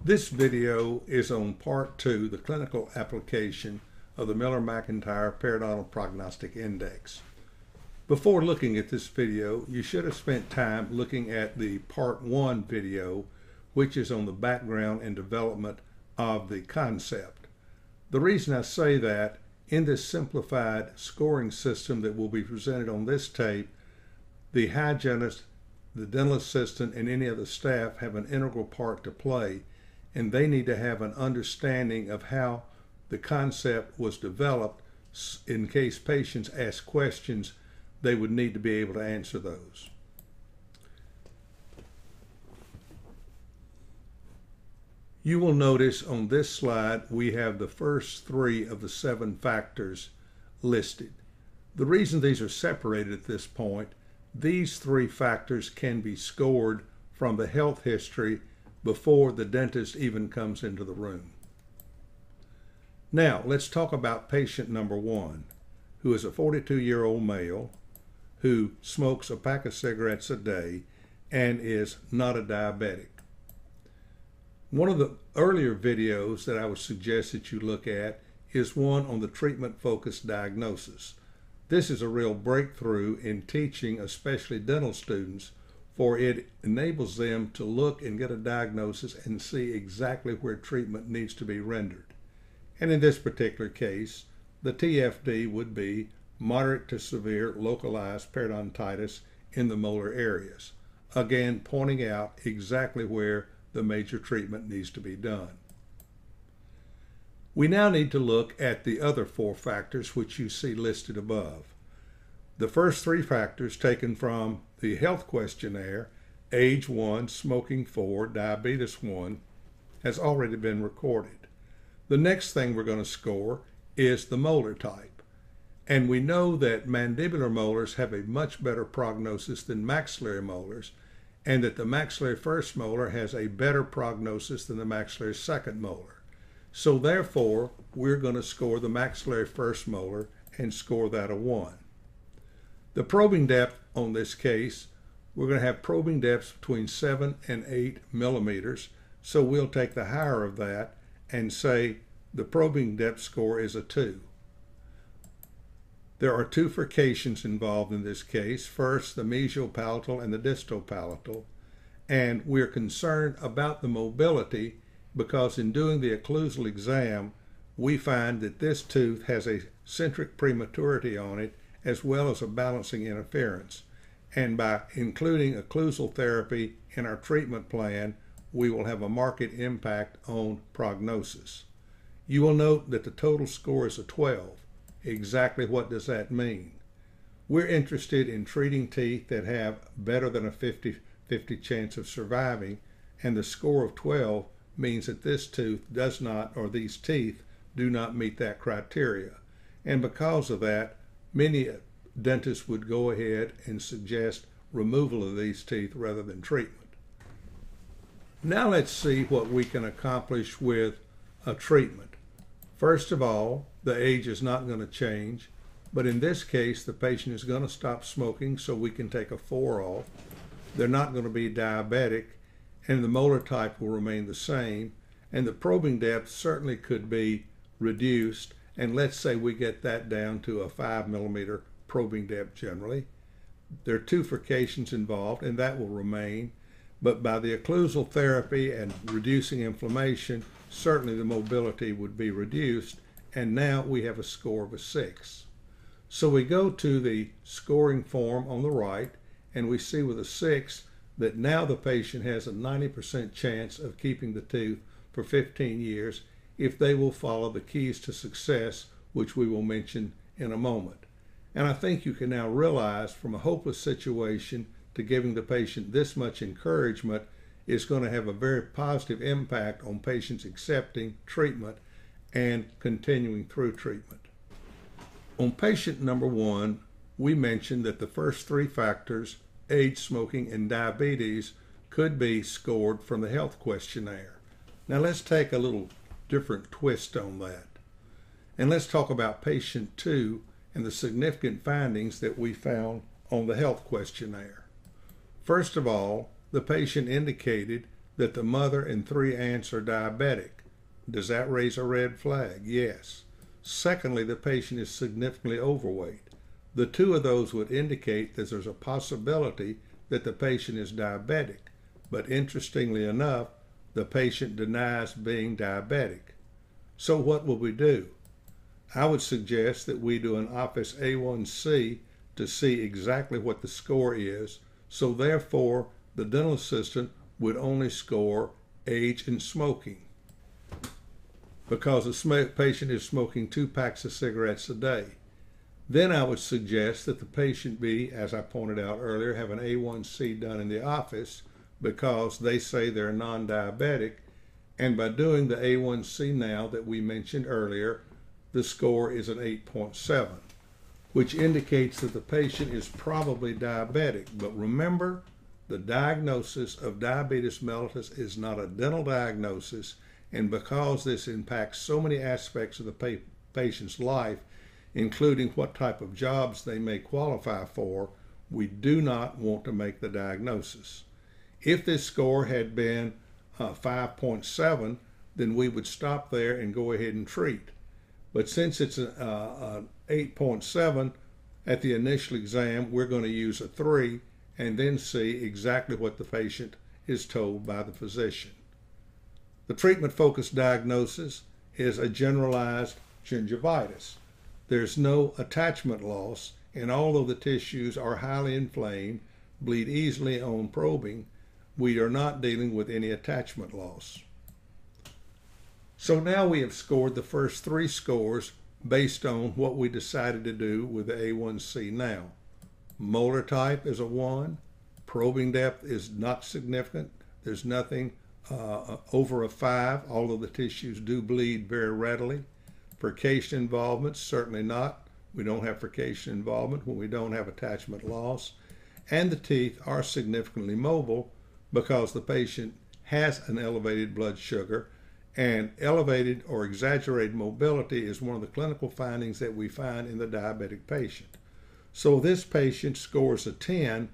This video is on part 2, the clinical application of the Miller-McEntire Periodontal Prognostic Index. Before looking at this video, you should have spent time looking at the part 1 video, which is on the background and development of the concept. The reason I say that, in this simplified scoring system that will be presented on this tape, the hygienist, the dental assistant, and any other staff have an integral part to play, and they need to have an understanding of how the concept was developed. In case patients ask questions, they would need to be able to answer those. You will notice on this slide we have the first 3 of the 7 factors listed. The reason these are separated at this point, these 3 factors can be scored from the health history before the dentist even comes into the room. Now, let's talk about patient number 1, who is a 42-year-old male who smokes a pack of cigarettes a day and is not a diabetic. One of the earlier videos that I would suggest that you look at is one on the treatment-focused diagnosis. This is a real breakthrough in teaching, especially dental students, for it enables them to look and get a diagnosis and see exactly where treatment needs to be rendered. And in this particular case, the TFD would be moderate to severe localized periodontitis in the molar areas, again pointing out exactly where the major treatment needs to be done. We now need to look at the other 4 factors which you see listed above. The first 3 factors taken from the health questionnaire, age 1, smoking 4, diabetes 1, has already been recorded. The next thing we're going to score is the molar type. And we know that mandibular molars have a much better prognosis than maxillary molars, and that the maxillary first molar has a better prognosis than the maxillary second molar. So therefore, we're going to score the maxillary first molar and score that a 1. The probing depth on this case, we're going to have probing depths between 7 and 8 millimeters, so we'll take the higher of that and say the probing depth score is a 2. There are 2 furcations involved in this case. First, the mesial-palatal and the distal-palatal. And we're concerned about the mobility because in doing the occlusal exam, we find that this tooth has a centric prematurity on it as well as a balancing interference. And by including occlusal therapy in our treatment plan, we will have a marked impact on prognosis. You will note that the total score is a 12. Exactly what does that mean? We're interested in treating teeth that have better than a 50-50 chance of surviving, and the score of 12 means that this tooth does not, or these teeth do not meet that criteria. And because of that, many dentists would go ahead and suggest removal of these teeth rather than treatment. Now let's see what we can accomplish with a treatment. First of all, the age is not going to change, but in this case, the patient is going to stop smoking, so we can take a 4 off. They're not going to be diabetic, and the molar type will remain the same, and the probing depth certainly could be reduced, and let's say we get that down to a 5 millimeter probing depth generally. There are 2 furcations involved, and that will remain, but by the occlusal therapy and reducing inflammation, certainly the mobility would be reduced, and now we have a score of a 6. So we go to the scoring form on the right, and we see with a 6 that now the patient has a 90% chance of keeping the tooth for 15 years if they will follow the keys to success, which we will mention in a moment. And I think you can now realize from a hopeless situation to giving the patient this much encouragement is going to have a very positive impact on patients accepting treatment and continuing through treatment. On patient number 1, we mentioned that the first 3 factors, age, smoking, and diabetes, could be scored from the health questionnaire. Now let's take a little different twist on that. And let's talk about patient 2 and the significant findings that we found on the health questionnaire. First of all, the patient indicated that the mother and 3 aunts are diabetic. Does that raise a red flag? Yes. Secondly, the patient is significantly overweight. The 2 of those would indicate that there's a possibility that the patient is diabetic. But interestingly enough, the patient denies being diabetic. So what will we do? I would suggest that we do an office A1C to see exactly what the score is. So therefore, the dental assistant would only score age and smoking, because the patient is smoking 2 packs of cigarettes a day. Then I would suggest that the patient be, as I pointed out earlier, have an A1C done in the office, because they say they're non-diabetic, and by doing the A1C now that we mentioned earlier, the score is an 8.7, which indicates that the patient is probably diabetic. But remember, the diagnosis of diabetes mellitus is not a dental diagnosis, and because this impacts so many aspects of the patient's life, including what type of jobs they may qualify for, we do not want to make the diagnosis. If this score had been 5.7, then we would stop there and go ahead and treat. But since it's an 8.7, at the initial exam, we're going to use a 3 and then see exactly what the patient is told by the physician. The treatment-focused diagnosis is a generalized gingivitis. There's no attachment loss, and although the tissues are highly inflamed, bleed easily on probing, we are not dealing with any attachment loss. So now we have scored the first 3 scores based on what we decided to do with the A1C now. Molar type is a 1. Probing depth is not significant. There's nothing over a 5, although the tissues do bleed very readily. Furcation involvement, certainly not. We don't have furcation involvement when we don't have attachment loss. And the teeth are significantly mobile because the patient has an elevated blood sugar, and elevated or exaggerated mobility is one of the clinical findings that we find in the diabetic patient. So this patient scores a 10,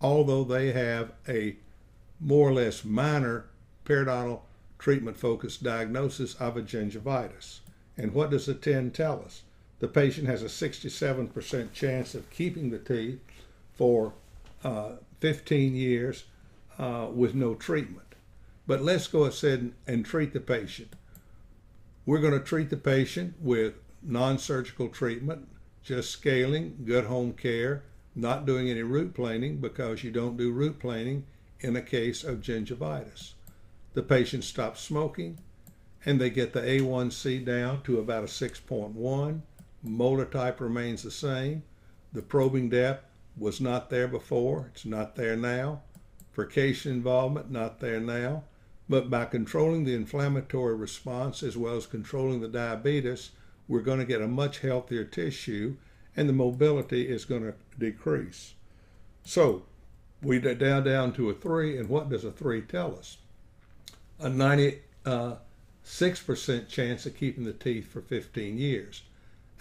although they have a more or less minor periodontal treatment-focused diagnosis of a gingivitis. And what does a 10 tell us? The patient has a 67% chance of keeping the teeth for 15 years with no treatment. But let's go ahead and treat the patient. We're going to treat the patient with non-surgical treatment, just scaling, good home care, not doing any root planing, because you don't do root planing in a case of gingivitis. The patient stops smoking, and they get the A1C down to about a 6.1. Molar type remains the same. The probing depth was not there before. It's not there now. Furcation involvement, not there now. But by controlling the inflammatory response as well as controlling the diabetes, we're going to get a much healthier tissue, and the mobility is going to decrease. So we down to a 3, and what does a 3 tell us? A 96% chance of keeping the teeth for 15 years.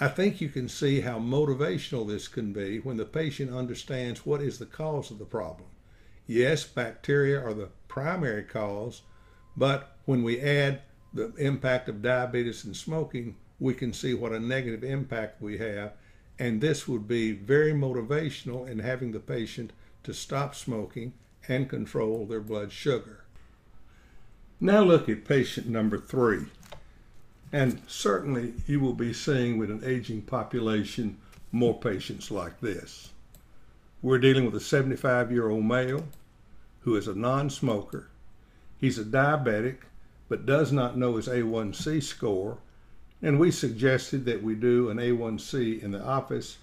I think you can see how motivational this can be when the patient understands what is the cause of the problem. Yes, bacteria are the primary cause, but when we add the impact of diabetes and smoking, we can see what a negative impact we have, and this would be very motivational in having the patient to stop smoking and control their blood sugar. Now look at patient number 3. And certainly you will be seeing with an aging population more patients like this. We're dealing with a 75-year-old male who is a non-smoker. He's a diabetic, but does not know his A1C score, and we suggested that we do an A1C in the office,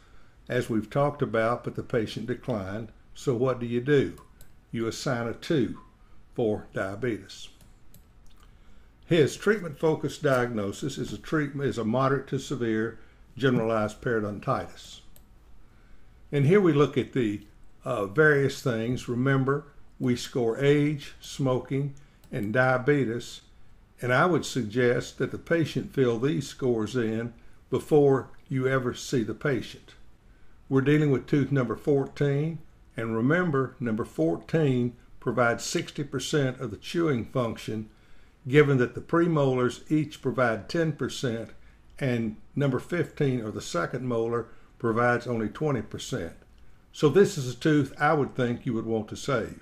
as we've talked about, but the patient declined. So what do? You assign a 2 for diabetes. His treatment-focused diagnosis is a moderate to severe generalized periodontitis. And here we look at the various things. Remember, we score age, smoking, and diabetes, and I would suggest that the patient fill these scores in before you ever see the patient. We're dealing with tooth number 14, and remember, number 14 provide 60% of the chewing function, given that the premolars each provide 10% and number 15, or the second molar, provides only 20%. So this is a tooth I would think you would want to save.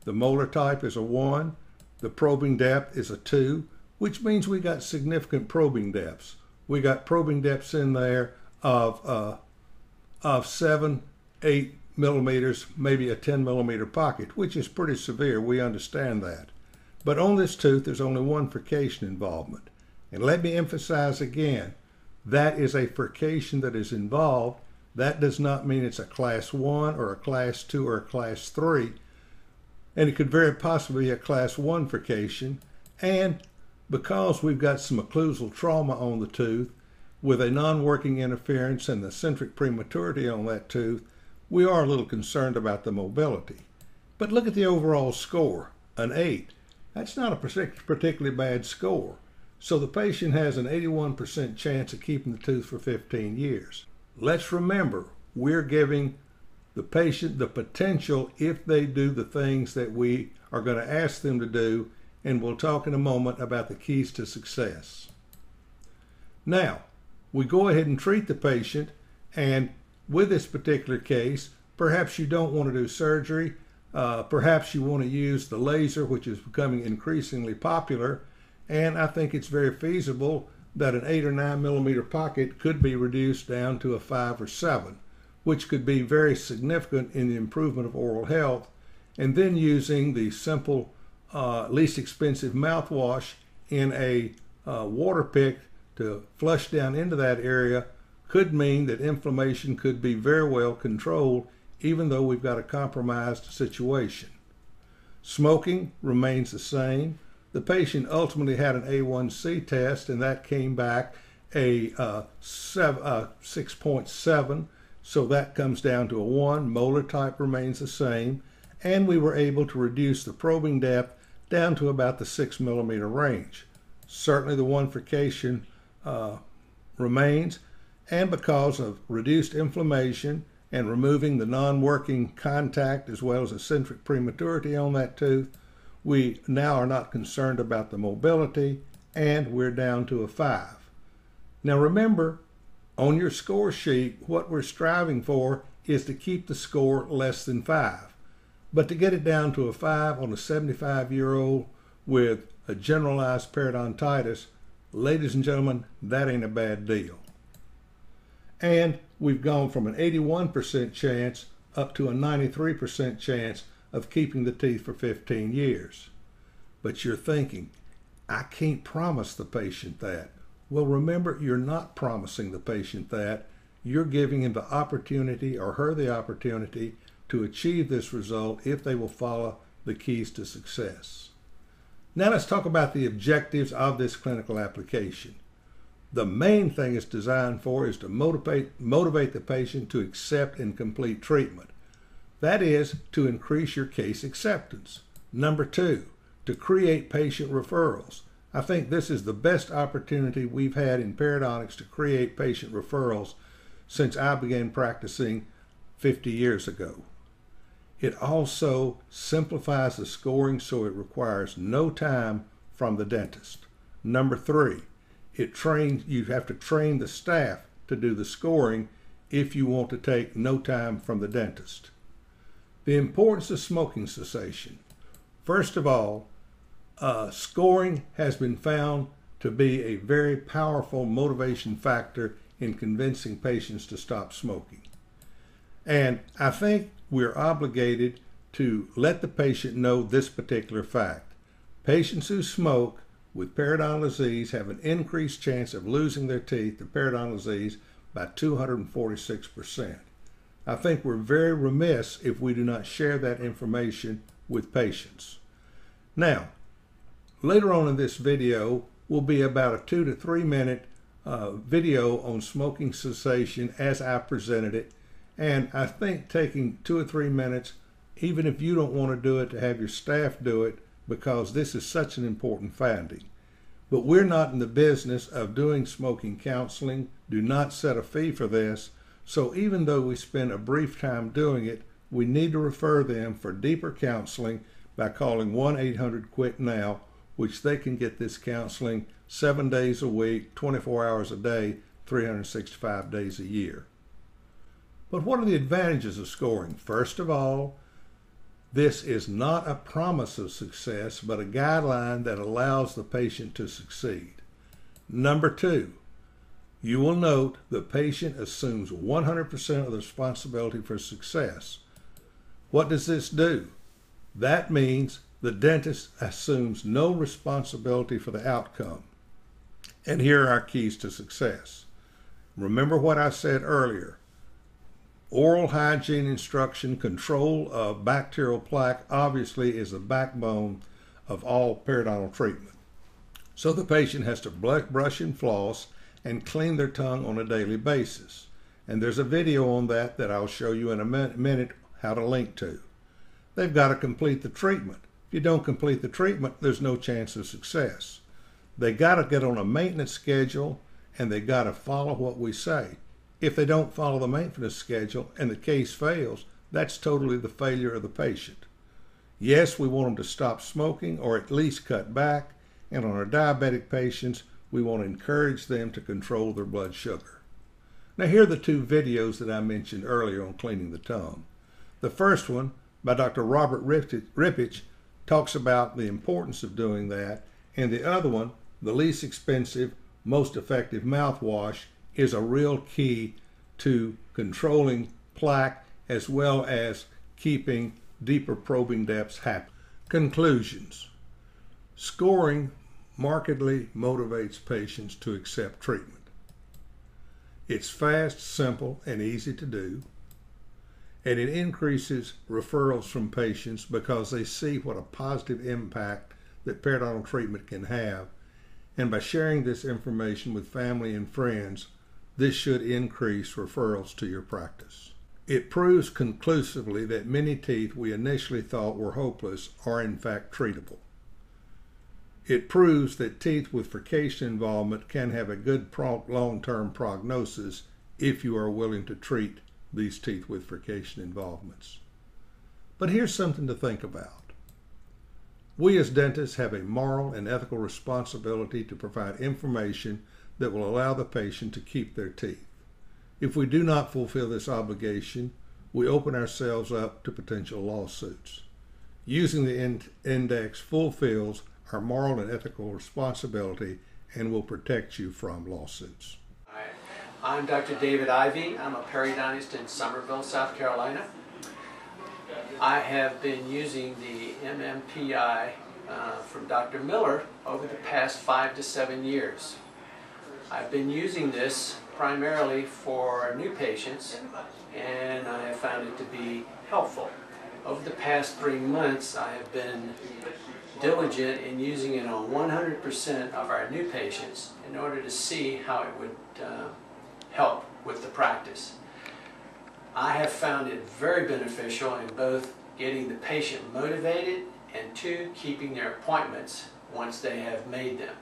The molar type is a 1, the probing depth is a 2, which means we got significant probing depths. We got probing depths in there of 7, 8 millimeters, maybe a 10 millimeter pocket, which is pretty severe. We understand that. But on this tooth, there's only one furcation involvement. And let me emphasize again, that is a furcation that is involved. That does not mean it's a class 1 or a class 2 or a class 3. And it could very possibly be a class 1 furcation. And because we've got some occlusal trauma on the tooth, with a non-working interference and the centric prematurity on that tooth, we are a little concerned about the mobility. But look at the overall score, an 8. That's not a particularly bad score. So the patient has an 81% chance of keeping the tooth for 15 years. Let's remember, we're giving the patient the potential if they do the things that we are going to ask them to do, and we'll talk in a moment about the keys to success. Now, we go ahead and treat the patient, and with this particular case, perhaps you don't want to do surgery, perhaps you want to use the laser, which is becoming increasingly popular, and I think it's very feasible that an 8 or 9 millimeter pocket could be reduced down to a 5 or 7, which could be very significant in the improvement of oral health, and then using the simple, least expensive mouthwash in a water pick to flush down into that area could mean that inflammation could be very well controlled, even though we've got a compromised situation. Smoking remains the same. The patient ultimately had an A1C test, and that came back a 6.7, so that comes down to a 1. Molar type remains the same, and we were able to reduce the probing depth down to about the 6 millimeter range. Certainly the one furcation remains, and because of reduced inflammation and removing the non-working contact as well as eccentric prematurity on that tooth, we now are not concerned about the mobility, and we're down to a 5. Now remember, on your score sheet, what we're striving for is to keep the score less than 5. But to get it down to a 5 on a 75-year-old with a generalized periodontitis, ladies and gentlemen, that ain't a bad deal. And we've gone from an 81% chance up to a 93% chance of keeping the teeth for 15 years. But you're thinking, I can't promise the patient that. Well, remember, you're not promising the patient that. You're giving him the opportunity, or her the opportunity, to achieve this result if they will follow the keys to success. Now let's talk about the objectives of this clinical application. The main thing it's designed for is to motivate the patient to accept and complete treatment. That is, to increase your case acceptance. Number 2, to create patient referrals. I think this is the best opportunity we've had in periodontics to create patient referrals since I began practicing 50 years ago. It also simplifies the scoring so it requires no time from the dentist. Number 3, you have to train the staff to do the scoring if you want to take no time from the dentist. The importance of smoking cessation. First of all, scoring has been found to be a very powerful motivation factor in convincing patients to stop smoking. And I think we're obligated to let the patient know this particular fact. Patients who smoke with periodontal disease have an increased chance of losing their teeth to periodontal disease by 246%. I think we're very remiss if we do not share that information with patients. Now, later on in this video will be about a 2 to 3 minute video on smoking cessation as I presented it. And I think taking 2 or 3 minutes, even if you don't want to do it, to have your staff do it, because this is such an important finding. But we're not in the business of doing smoking counseling. Do not set a fee for this. So even though we spend a brief time doing it, we need to refer them for deeper counseling, by calling 1-800-QUIT-NOW, which they can get this counseling 7 days a week, 24 hours a day, 365 days a year. But what are the advantages of scoring? First of all, this is not a promise of success, but a guideline that allows the patient to succeed. Number two, you will note the patient assumes 100% of the responsibility for success. What does this do? That means the dentist assumes no responsibility for the outcome. And here are our keys to success. Remember what I said earlier. Oral hygiene instruction, control of bacterial plaque obviously is the backbone of all periodontal treatment. So the patient has to brush and floss and clean their tongue on a daily basis. And there's a video on that I'll show you in a minute how to link to. They've got to complete the treatment. If you don't complete the treatment, there's no chance of success. They got to get on a maintenance schedule, and they got to follow what we say. If they don't follow the maintenance schedule and the case fails, that's totally the failure of the patient. Yes, we want them to stop smoking or at least cut back, and on our diabetic patients, we want to encourage them to control their blood sugar. Now here are the two videos that I mentioned earlier on cleaning the tongue. The first one by Dr. Robert Rippich talks about the importance of doing that, and the other one, the least expensive, most effective mouthwash, is a real key to controlling plaque as well as keeping deeper probing depths happen. Conclusions. Scoring markedly motivates patients to accept treatment. It's fast, simple, and easy to do, and it increases referrals from patients because they see what a positive impact that periodontal treatment can have, and by sharing this information with family and friends, this should increase referrals to your practice. It proves conclusively that many teeth we initially thought were hopeless are in fact treatable. It proves that teeth with furcation involvement can have a good long-term prognosis if you are willing to treat these teeth with furcation involvements. But here's something to think about. We as dentists have a moral and ethical responsibility to provide information that will allow the patient to keep their teeth. If we do not fulfill this obligation, we open ourselves up to potential lawsuits. Using the index fulfills our moral and ethical responsibility and will protect you from lawsuits. Hi, I'm Dr. David Ivey. I'm a periodontist in Summerville, South Carolina. I have been using the MMPI from Dr. Miller over the past 5 to 7 years. I've been using this primarily for new patients, and I have found it to be helpful. Over the past 3 months, I have been diligent in using it on 100% of our new patients in order to see how it would help with the practice. I have found it very beneficial in both getting the patient motivated and 2, keeping their appointments once they have made them.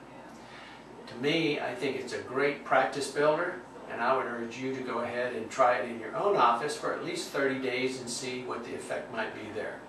To me, I think it's a great practice builder, and I would urge you to go ahead and try it in your own office for at least 30 days and see what the effect might be there.